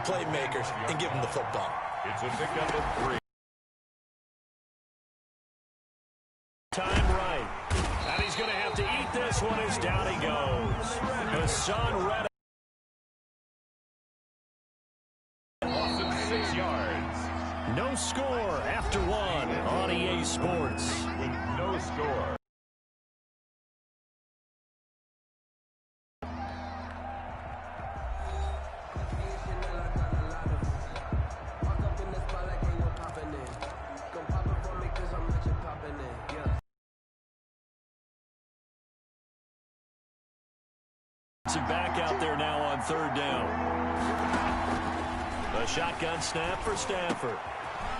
playmakers and give them the football. It's a pickup of 3. Time right. And he's going to have to eat this one as down he goes. Hassan Reddick. 6 yards. No score after 1 on EA Sports. With no score. Back out there now on 3rd down. A shotgun snap for Stafford.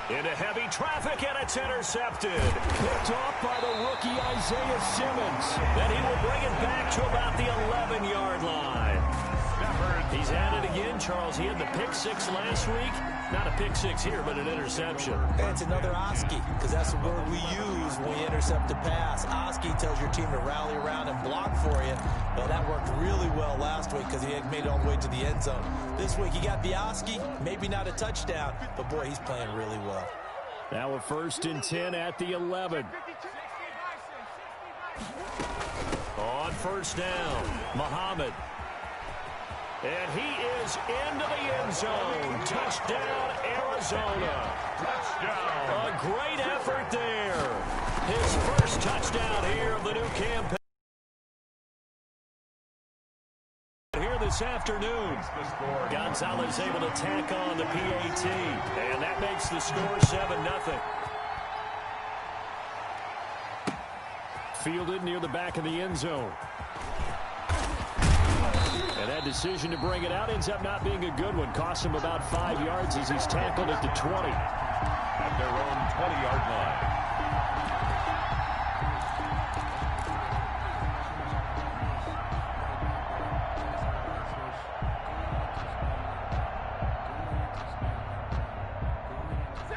Into heavy traffic, and it's intercepted. Picked off by the rookie Isaiah Simmons. Then he will bring it back to about the 11-yard line. He's at it again, Charles. He had the pick 6 last week. Not a pick 6 here, but an interception. And it's another Oski, because that's the word we use when we intercept a pass. Oski tells your team to rally around and block for you. Well, that worked really well last week because he had made it all the way to the end zone. This week, he got the Oski, maybe not a touchdown, but boy, he's playing really well. Now a 1st and 10 at the 11. On 1st down, Muhammad. And he is into the end zone. Touchdown, Arizona. Touchdown. A great effort there. His first touchdown here of the new campaign. Here this afternoon. Gonzalez able to tack on the PAT. And that makes the score 7-0. Fielded near the back of the end zone. And that decision to bring it out ends up not being a good one. Costs him about 5 yards as he's tackled at the 20. At their own 20-yard line.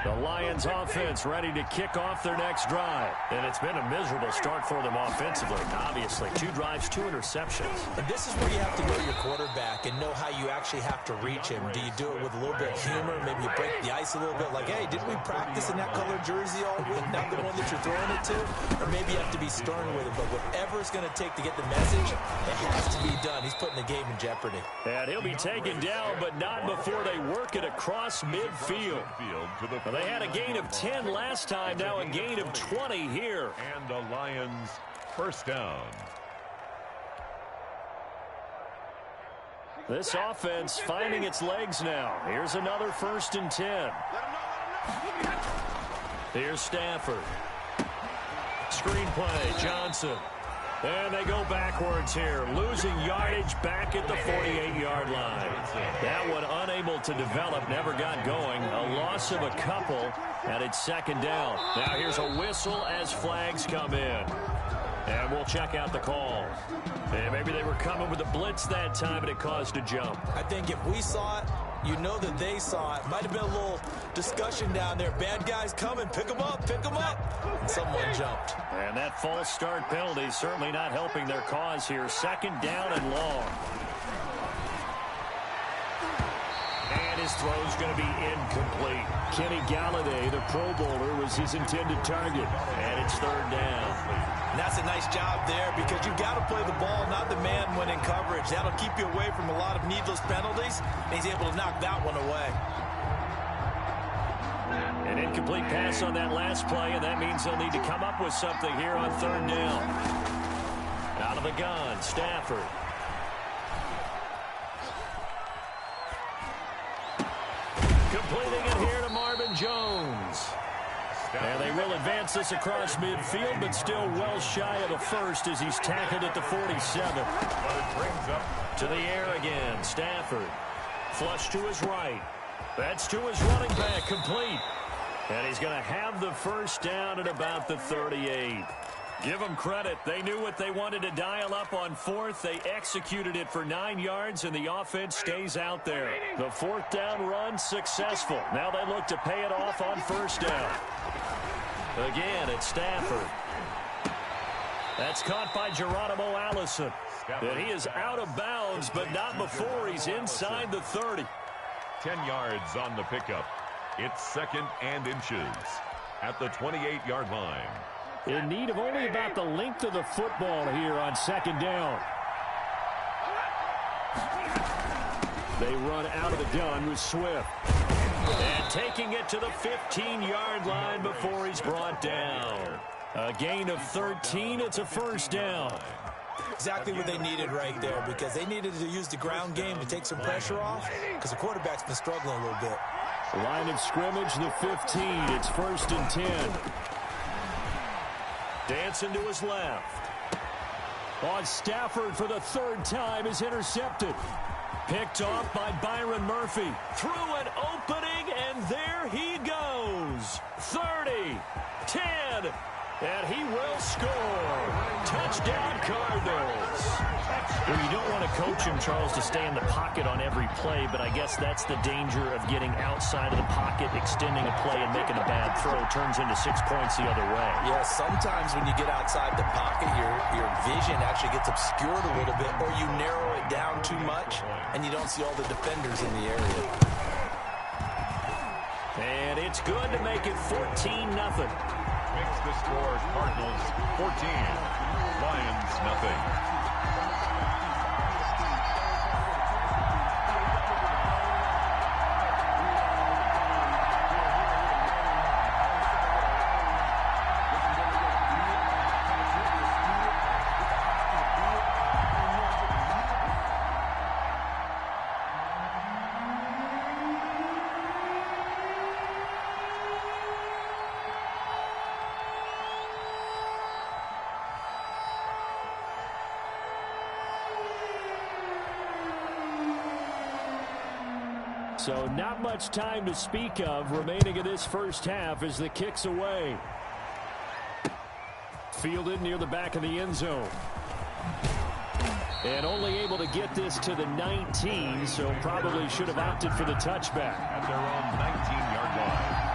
The Lions offense ready to kick off their next drive. And it's been a miserable start for them offensively. Obviously, 2 drives, 2 interceptions. And this is where you have to know your quarterback and know how you actually have to reach him. Do you do it with a little bit of humor? Maybe you break the ice a little bit like, hey, didn't we practice in that colored jersey all week? Not the one that you're throwing it to? Or maybe you have to be stern with him. But whatever it's going to take to get the message, it has to be done. He's putting the game in jeopardy. And he'll be taken down, but not before they work it across midfield. Well, they had a gain of 10 last time, now a gain of 20 here. And the Lions first down. This offense finding its legs now. Here's another 1st and 10. Here's Stafford. Screen play, Johnson. And they go backwards here, losing yardage back at the 48-yard line. That one unable to develop, never got going. A loss of a couple, and it's 2nd down. Now here's a whistle as flags come in. And we'll check out the call. And maybe they were coming with a blitz that time, and it caused a jump. I think if we saw it, you know that they saw it. Might have been a little discussion down there. Bad guys coming. Pick them up. Pick them up. And someone jumped. And that false start penalty certainly not helping their cause here. 2nd down and long. And his throw's going to be incomplete. Kenny Galladay, the Pro Bowler, was his intended target. And it's 3rd down. And that's a nice job there because you've got to play the ball, not the man when in coverage. That'll keep you away from a lot of needless penalties, and he's able to knock that one away. An incomplete pass on that last play, and that means they'll need to come up with something here on 3rd down. Out of the gun, Stafford. Completing it here to Marvin Jones. And they will advance this across midfield, but still well shy of a first as he's tackled at the 47. To the air again, Stafford. Flush to his right. That's to his running back, complete. And he's going to have the first down at about the 38. Give them credit. They knew what they wanted to dial up on 4th. They executed it for 9 yards, and the offense stays out there. The 4th down run successful. Now they look to pay it off on 1st down. Again, it's Stafford. That's caught by Geronimo Allison. And he is out of bounds, but not before he's inside the 30. 10 yards on the pickup. It's 2nd and inches at the 28-yard line. In need of only about the length of the football here on 2nd down. They run out of the gun with Swift. And taking it to the 15-yard line before he's brought down. A gain of 13. It's a 1st down. Exactly what they needed right there, because they needed to use the ground game to take some pressure off, because the quarterback's been struggling a little bit. Line of scrimmage, the 15. It's 1st and 10. Dancing to his left. On Stafford for the 3rd time is intercepted. Picked off by Byron Murphy. Through an opening, and there he goes. 30, 10, and he will score. Touchdown, Cardinals. Well, you don't want to coach him, Charles, to stay in the pocket on every play, but I guess that's the danger of getting outside of the pocket, extending a play, and making a bad throw. Turns into 6 points the other way. Yeah, sometimes when you get outside the pocket, your vision actually gets obscured a little bit, or you narrow it down too much, and you don't see all the defenders in the area. And it's good to make it 14-0. Makes the score Cardinals 14, Lions nothing. So not much time to speak of remaining in this 1st half as the kick's away. Fielded near the back of the end zone. And only able to get this to the 19, so probably should have opted for the touchback. At their own 19-yard line.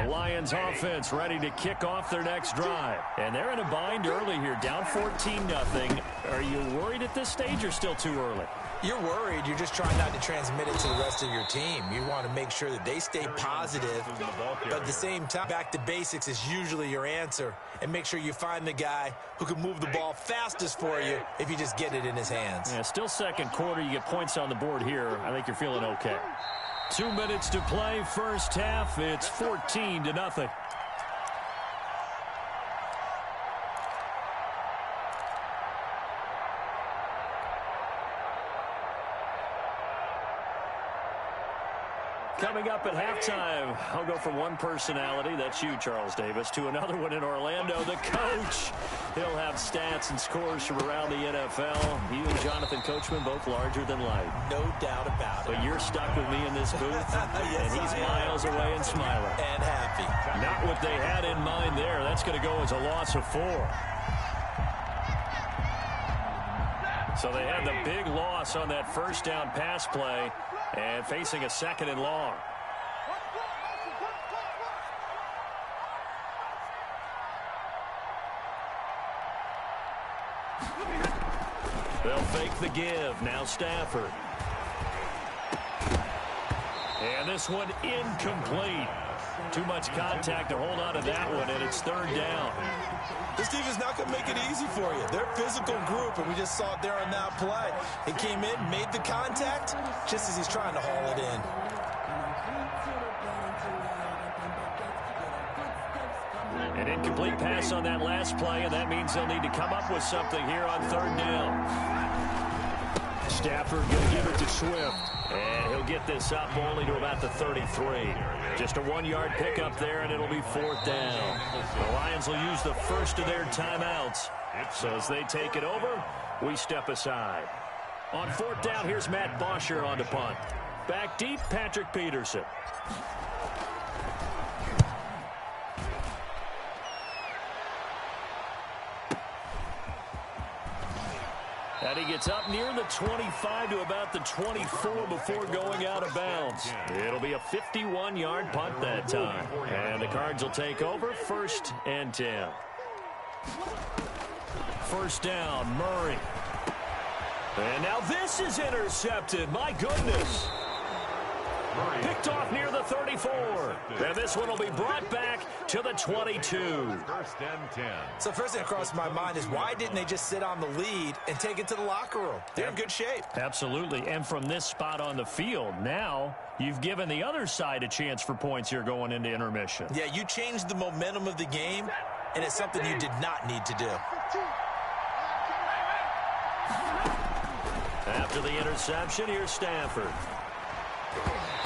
Lions offense ready to kick off their next drive. And they're in a bind early here, down 14-0. Are you worried at this stage or still too early? You're worried. You're just trying not to transmit it to the rest of your team. You want to make sure that they stay positive, but at the same time, back to basics is usually your answer. And make sure you find the guy who can move the ball fastest for you if you just get it in his hands. Yeah, still 2nd quarter. You get points on the board here. I think you're feeling okay. 2 minutes to play, 1st half. It's 14-0. Coming up at halftime, I'll go from one personality, that's you, Charles Davis, to another one in Orlando, the coach. He'll have stats and scores from around the NFL. You and Jonathan Coachman, both larger than life. No doubt about it. But you're stuck with me in this booth, yes, and he's miles away and smiling. And happy. Not what they had in mind there. That's going to go as a loss of 4. So they had the big loss on that 1st down pass play. And facing a 2nd and long. They'll fake the give. Now Stafford. And this one incomplete. Too much contact to hold on to that one, and it's 3rd down. This team is not going to make it easy for you. They're a physical group, and we just saw it there on that play. He came in, made the contact, just as he's trying to haul it in. An incomplete pass on that last play, and that means they'll need to come up with something here on 3rd down. Stafford going to give it to Swift. And he'll get this up only to about the 33. Just a 1-yard pickup there, and it'll be 4th down. The Lions will use the first of their timeouts. So as they take it over, we step aside. On 4th down, here's Matt Bosher on to punt. Back deep, Patrick Peterson. And he gets up near the 25 to about the 24 before going out of bounds. It'll be a 51-yard punt that time. And the Cards will take over 1st and 10. First down, Murray. And now this is intercepted. My goodness. Picked off near the 34. And this one will be brought back to the 22. 1st and 10. So first thing that crossed my mind is why didn't they just sit on the lead and take it to the locker room? They're in good shape. Absolutely. And from this spot on the field, now you've given the other side a chance for points here going into intermission. Yeah, you changed the momentum of the game, and it's something you did not need to do. After the interception, here's Stafford.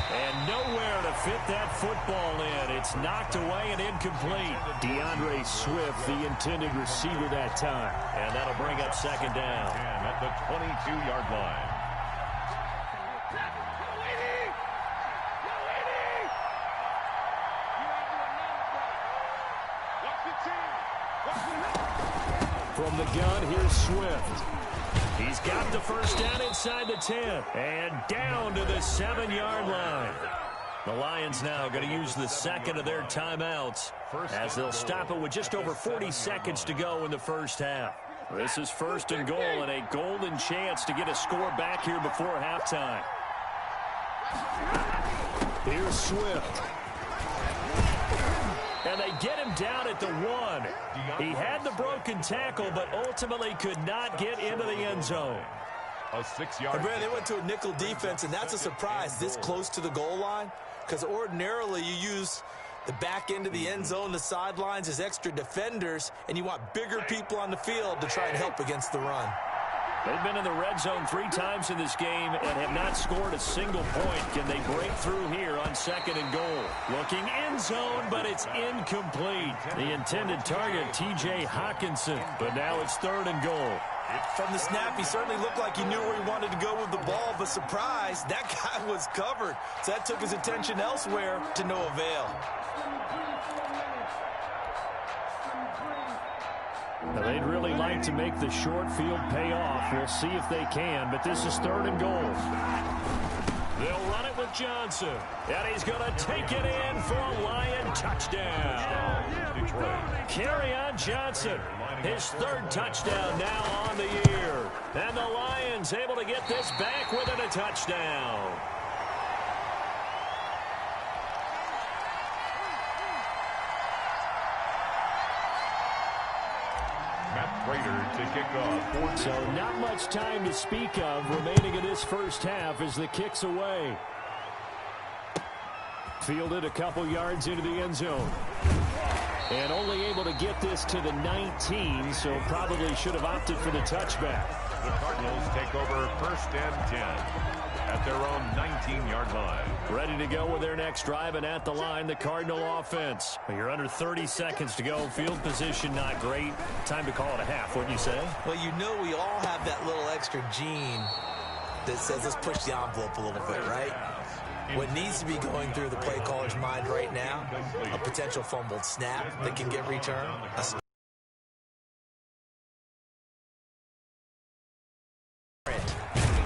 And nowhere to fit that football in. It's knocked away and incomplete. DeAndre Swift, the intended receiver that time. And that'll bring up 2nd down. And at the 22-yard line. From the gun, here's Swift. He's got the first down inside the 10. And down to the 7-yard line. The Lions now going to use the second of their timeouts as they'll stop it with just over 40 seconds to go in the first half. This is 1st and goal and a golden chance to get a score back here before halftime. Here's Swift. And they get him down at the 1. He had the broken tackle, but ultimately could not get into the end zone. A 6-yard. Brad, they went to a nickel defense, and that's a surprise this close to the goal line, because ordinarily you use the back end of the end zone, the sidelines as extra defenders, and you want bigger people on the field to try and help against the run. They've been in the red zone 3 times in this game and have not scored a single point. Can they break through here on 2nd and goal? Looking end zone, but it's incomplete. The intended target, T.J. Hawkinson, but now it's 3rd and goal. From the snap, he certainly looked like he knew where he wanted to go with the ball, but surprise, that guy was covered. So that took his attention elsewhere to no avail. Now, they'd really like to make the short field pay off. We'll see if they can, but this is 3rd and goal. They'll run it with Johnson, and he's going to take it in for a Lion touchdown. Kerryon Johnson, his 3rd touchdown now on the year. And the Lions able to get this back within a touchdown. To kick off. So not much time to speak of remaining in this first half as the kick's away. Fielded a couple yards into the end zone. And only able to get this to the 19, so probably should have opted for the touchback. The Cardinals take over 1st and 10 at their own 19-yard line. Ready to go with their next drive, and at the line, the Cardinal offense. You're under 30 seconds to go. Field position not great. Time to call it a half, wouldn't you say? Well, you know we all have that little extra gene that says let's push the envelope a little bit, right? What needs to be going through the play caller's mind right now, a potential fumbled snap that can get returned,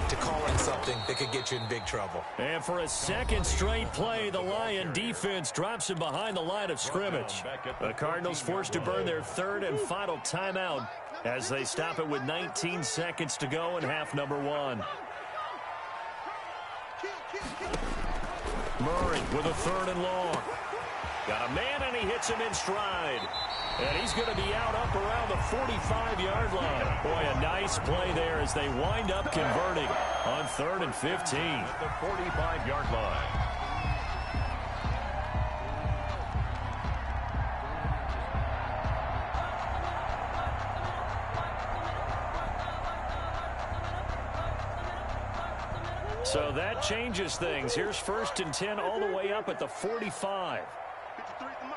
to call in something that could get you in big trouble. And for a 2nd straight play, the Lion defense drops him behind the line of scrimmage. The Cardinals forced to burn their 3rd and final timeout as they stop it with 19 seconds to go in half number 1. Murray with a 3rd and long. Got a man, and he hits him in stride. And he's going to be out up around the 45-yard line. Boy, a nice play there as they wind up converting on 3rd and 15. At the 45-yard line. So that changes things. Here's 1st and 10 all the way up at the 45. 53 is the mic.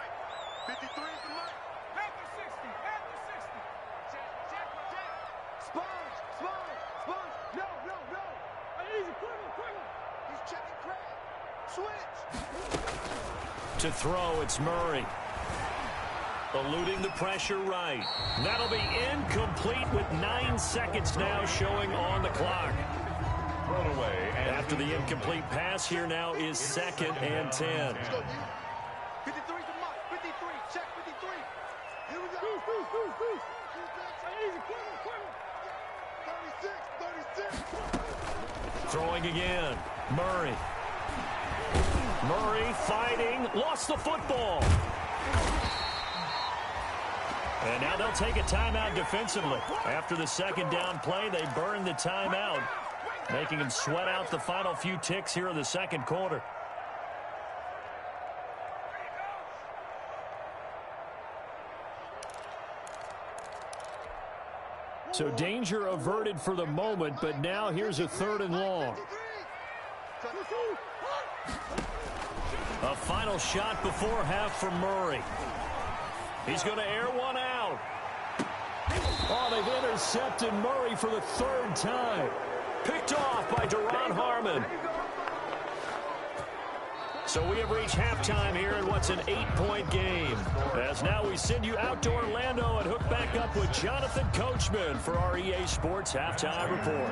53 is the mic. After 60. After 60. Check. Sponge. No. Easy. Quicker. He's checking crack. Switch. To throw, it's Murray. Eluding the pressure right. That'll be incomplete with 9 seconds now showing on the clock. Thrown away. After the incomplete pass, here now is 2nd and 10. 53 to Mike. 53. Check 53. Here we go. 36. Throwing again. Murray. Murray fighting. Lost the football. And now they'll take a timeout defensively. After the 2nd down play, they burn the timeout, making them sweat out the final few ticks here in the 2nd quarter. So danger averted for the moment, but now here's a 3rd and long. A final shot before half from Murray. He's going to air one out. Oh, they've intercepted Murray for the 3rd time. Picked off by Deron Harmon. So we have reached halftime here in what's an 8-point game. As now we send you out to Orlando and hook back up with Jonathan Coachman for our EA Sports Halftime Report.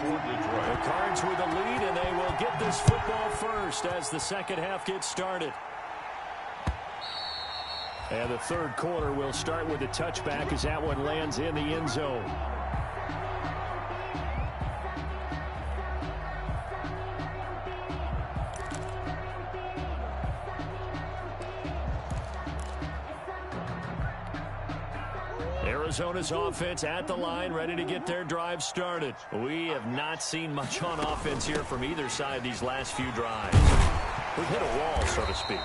The Cards with the lead, and they will get this football first as the 2nd half gets started. And the 3rd quarter will start with a touchback as that one lands in the end zone. Arizona's offense at the line, ready to get their drive started. We have not seen much on offense here from either side these last few drives. We've hit a wall, so to speak.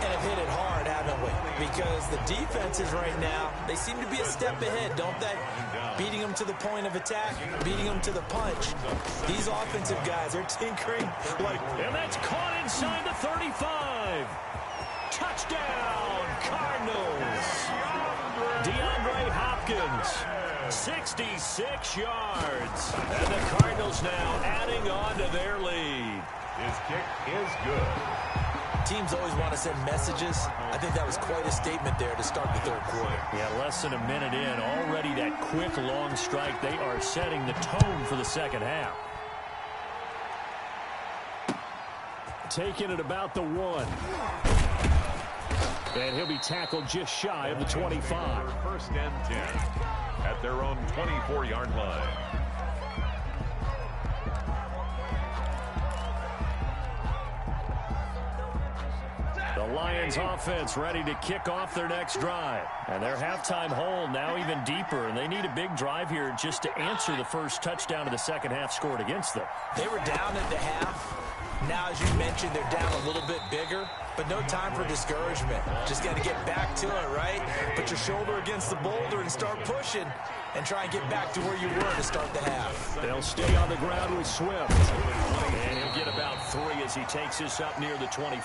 And have hit it hard, haven't we? Because the defenses right now, they seem to be a step ahead, don't they? Beating them to the point of attack, beating them to the punch. These offensive guys are tinkering like... And that's caught inside the 35. Touchdown, Cardinals. DeAndre Hopkins, 66 yards. And the Cardinals now adding on to their lead. His kick is good. Teams always want to send messages. I think that was quite a statement there to start the 3rd quarter. Yeah, less than a minute in. Already that quick, long strike. They are setting the tone for the 2nd half. Taking it about the 1. And he'll be tackled just shy of the 25. 1st and 10 at their own 24-yard line. The Lions offense ready to kick off their next drive. And their halftime hole now even deeper, and they need a big drive here just to answer the first touchdown of the 2nd half scored against them. They were down at the half. Now, as you mentioned, they're down a little bit bigger, but no time for discouragement. Just got to get back to it, right? Put your shoulder against the boulder and start pushing and try and get back to where you were to start the half. They'll stay on the ground with Swift. And he'll get about 3 as he takes this up near the 25.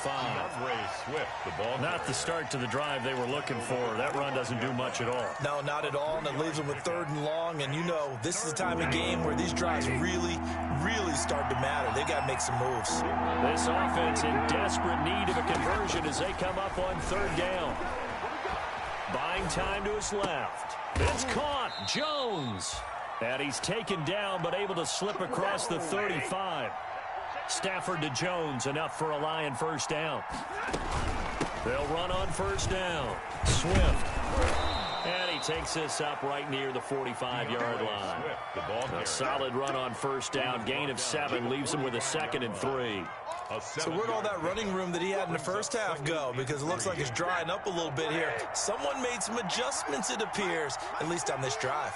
Swift, the ball. Not the start to the drive they were looking for. That run doesn't do much at all. No, not at all, and it leaves them with 3rd and long. And you know, this is the time of game where these drives really start to matter. They've got to make some moves. This offense in desperate need of a conversion as they come up on 3rd down. Buying time to his left. It's caught. Jones. And he's taken down, but able to slip across the 35. Stafford to Jones, enough for a Lion 1st down. They'll run on 1st down. Swift. And he takes this up right near the 45-yard line. A solid run on 1st down. Gain of 7 leaves him with a 2nd and 3. So where'd all that running room that he had in the 1st half go? Because it looks like it's drying up a little bit here. Someone made some adjustments, it appears, at least on this drive.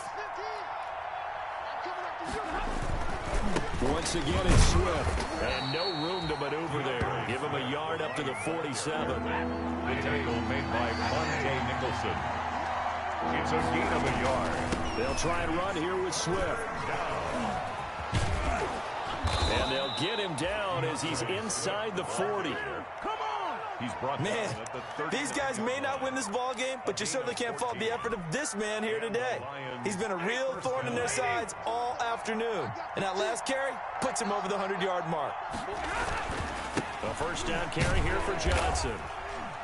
Once again, it's Swift. And no room to maneuver there. Give him a yard up to the 47. The tackle made by Monte Nicholson. It's a gain of a yard. They'll try and run here with Swift. And they'll get him down as he's inside the 40. Come on! He's brought Man, down at the 30. these guys may not win this ball game, but you certainly can't fault the effort of this man here today. He's been a real thorn in their sides all afternoon. And that last carry puts him over the 100-yard mark. A 1st down carry here for Johnson.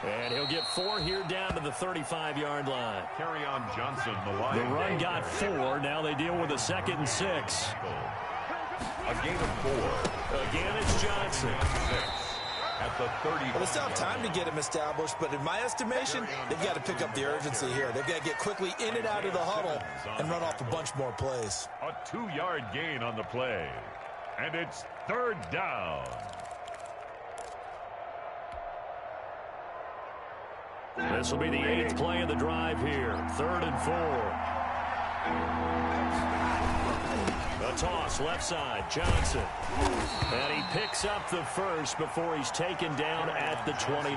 And he'll get 4 here down to the 35-yard line. Carry on Johnson, the line. The run got 4. Now they deal with a 2nd and 6. A gain of 4. Again, it's Johnson. 6 at the 30. Well, they still have time to get him established, but in my estimation, they've got to pick up the urgency here. They've got to get quickly in and out of the huddle and run off a bunch more plays. A 2-yard gain on the play. And it's 3rd down. This will be the 8th play of the drive here. 3rd and 4. A toss, left side, Johnson. And he picks up the first before he's taken down at the 29.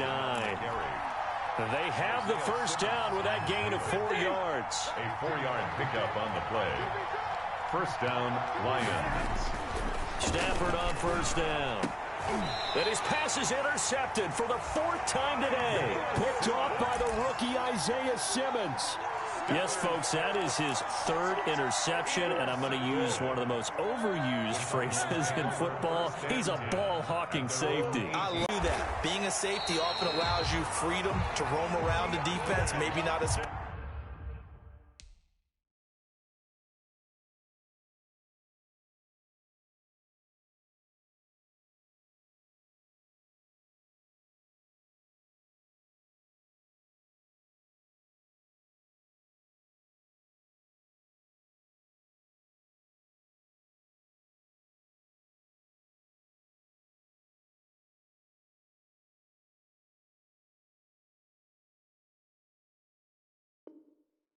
They have the first down with that gain of 4 yards. A 4-yard pickup on the play. First down, Lions. Stafford on first down. And his pass is intercepted for the 4th time today. Picked off by the rookie Isaiah Simmons. Yes, folks, that is his 3rd interception, and I'm going to use one of the most overused phrases in football. He's a ball-hawking safety. I love that. Being a safety often allows you freedom to roam around the defense, maybe not as...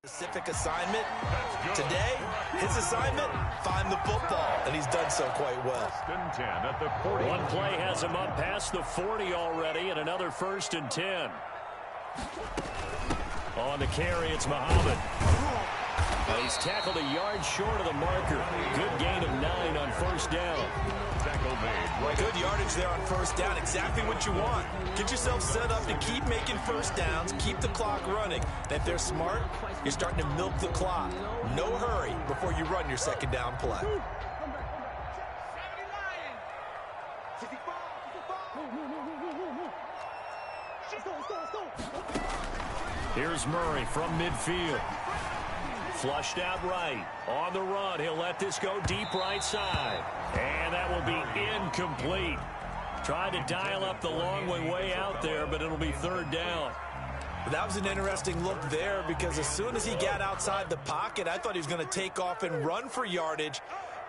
specific assignment. Today, his assignment, find the football, and he's done so quite well. 10 at the 40. One play has him up past the 40 already, and another 1st and 10. On the carry, it's Muhammad. He's tackled a yard short of the marker. Good gain of 9 on first down. Tackle made. Right. Good yardage there on first down. Exactly what you want. Get yourself set up to keep making first downs, keep the clock running. If they're smart, you're starting to milk the clock. No hurry before you run your second down play. Here's Murray from midfield. Flushed out right. On the run, he'll let this go deep right side. And that will be incomplete. Tried to dial up the long way out there, but it'll be 3rd down. That was an interesting look there because as soon as he got outside the pocket, I thought he was going to take off and run for yardage.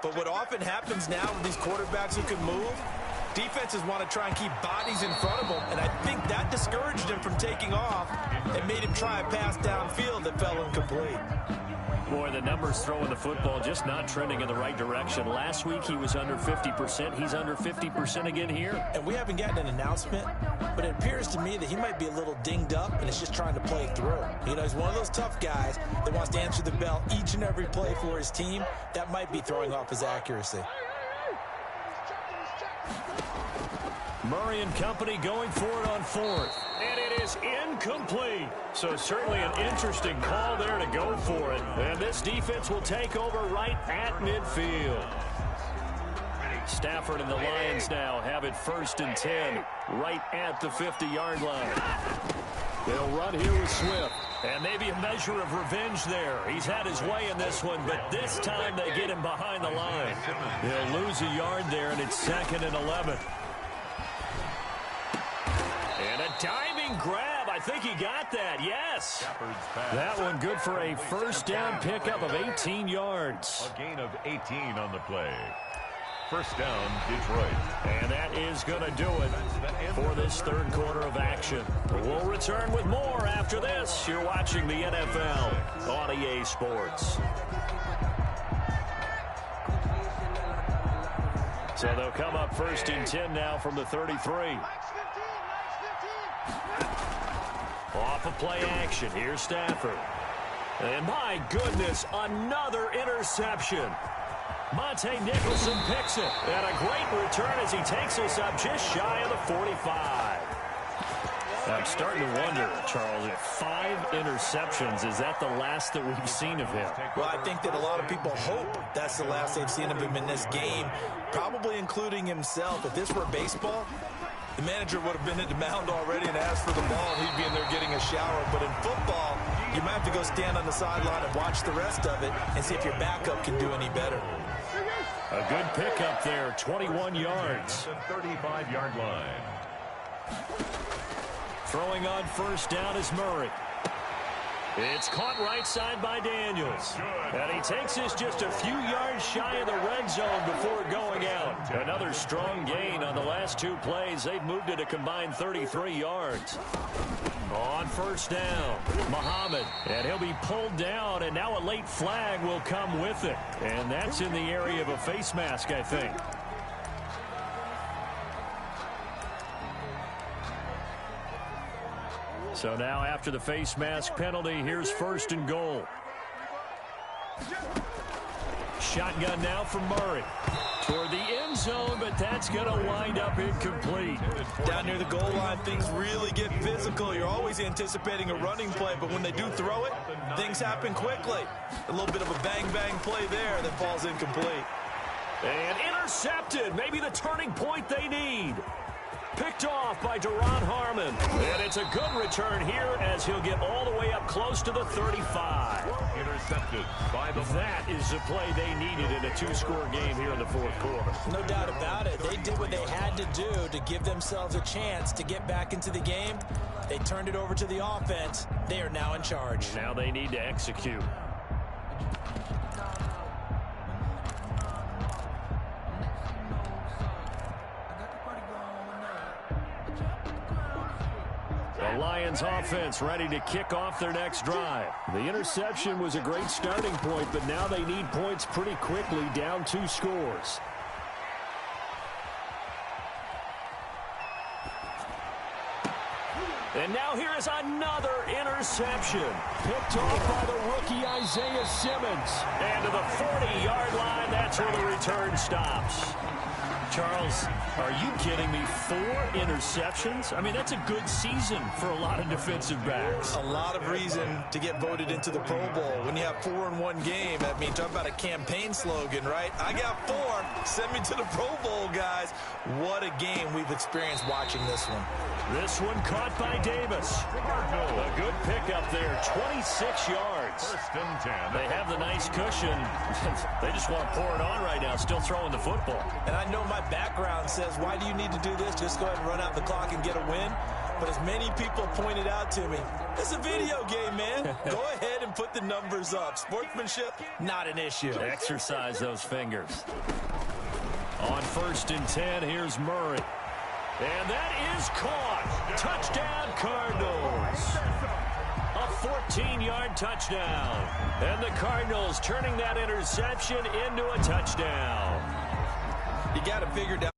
But what often happens now with these quarterbacks who can move, defenses want to try and keep bodies in front of them, and I think that discouraged him from taking off and made him try a pass downfield that fell incomplete. Boy, the numbers throwing the football just not trending in the right direction. Last week he was under 50%. He's under 50% again here. And we haven't gotten an announcement, but it appears to me that he might be a little dinged up and is just trying to play through. You know, he's one of those tough guys that wants to answer the bell each and every play for his team. That might be throwing off his accuracy. Murray and company going for it on 4th. And it is incomplete. So certainly an interesting call there to go for it. And this defense will take over right at midfield. Stafford and the Lions now have it 1st and 10 right at the 50-yard line. They'll run here with Swift. And maybe a measure of revenge there. He's had his way in this one, but this time they get him behind the line. They'll lose a yard there, and it's 2nd and 11. And a diving grab. I think he got that. Yes. That one good for a first down pickup of 18 yards. A gain of 18 on the play. First down, Detroit. And that is going to do it for this 3rd quarter of action. We'll return with more after this. You're watching the NFL on EA Sports. So they'll come up 1st and 10 now from the 33. Off of play action. Here's Stafford. And my goodness, another interception. Monte Nicholson picks it. And a great return as he takes us up just shy of the 45. I'm starting to wonder, Charles, if 5 interceptions, is that the last that we've seen of him? Well, I think that a lot of people hope that's the last they've seen of him in this game, probably including himself. If this were baseball, the manager would have been at the mound already and asked for the ball, and he'd be in there getting a shower. But in football, you might have to go stand on the sideline and watch the rest of it and see if your backup can do any better. A good pickup there, 21 yards. The 35-yard line. Throwing on first down is Murray. It's caught right side by Daniels. And he takes this just a few yards shy of the red zone before going out. Another strong gain on the last two plays. They've moved it a combined 33 yards. On first down, Muhammad. And he'll be pulled down, and now a late flag will come with it. And that's in the area of a face mask, I think. So now after the face mask penalty, here's first and goal. Shotgun now from Murray. Toward the end zone, but that's going to wind up incomplete. Down near the goal line, things really get physical. You're always anticipating a running play, but when they do throw it, things happen quickly. A little bit of a bang-bang play there that falls incomplete. And intercepted. Maybe the turning point they need. Picked off by Duron Harmon. And it's a good return here as he'll get all the way up close to the 35. Intercepted by the... That is the play they needed in a two-score game here in the fourth quarter. No doubt about it. They did what they had to do to give themselves a chance to get back into the game. They turned it over to the offense. They are now in charge. Now they need to execute. The Lions offense ready to kick off their next drive. The interception was a great starting point, but now they need points pretty quickly, down 2 scores. And now here is another interception. Picked off by the rookie Isaiah Simmons. And to the 40-yard line, that's where the return stops. Charles, are you kidding me? 4 interceptions? I mean, that's a good season for a lot of defensive backs. A lot of reason to get voted into the Pro Bowl. When you have 4 in one game, I mean, talk about a campaign slogan, right? I got 4. Send me to the Pro Bowl, guys. What a game we've experienced watching this one. This one caught by Davis. A good pickup there, 26 yards. First and 10. They have the nice cushion. They just want to pour it on right now, still throwing the football. And I know my background says, why do you need to do this? Just go ahead and run out the clock and get a win. But as many people pointed out to me, it's a video game, man. Go ahead and put the numbers up. Sportsmanship, not an issue. Exercise those fingers. On first and 10, here's Murray. And that is caught. Touchdown, Cardinals. A 14-yard touchdown. And the Cardinals turning that interception into a touchdown. You got to figure down.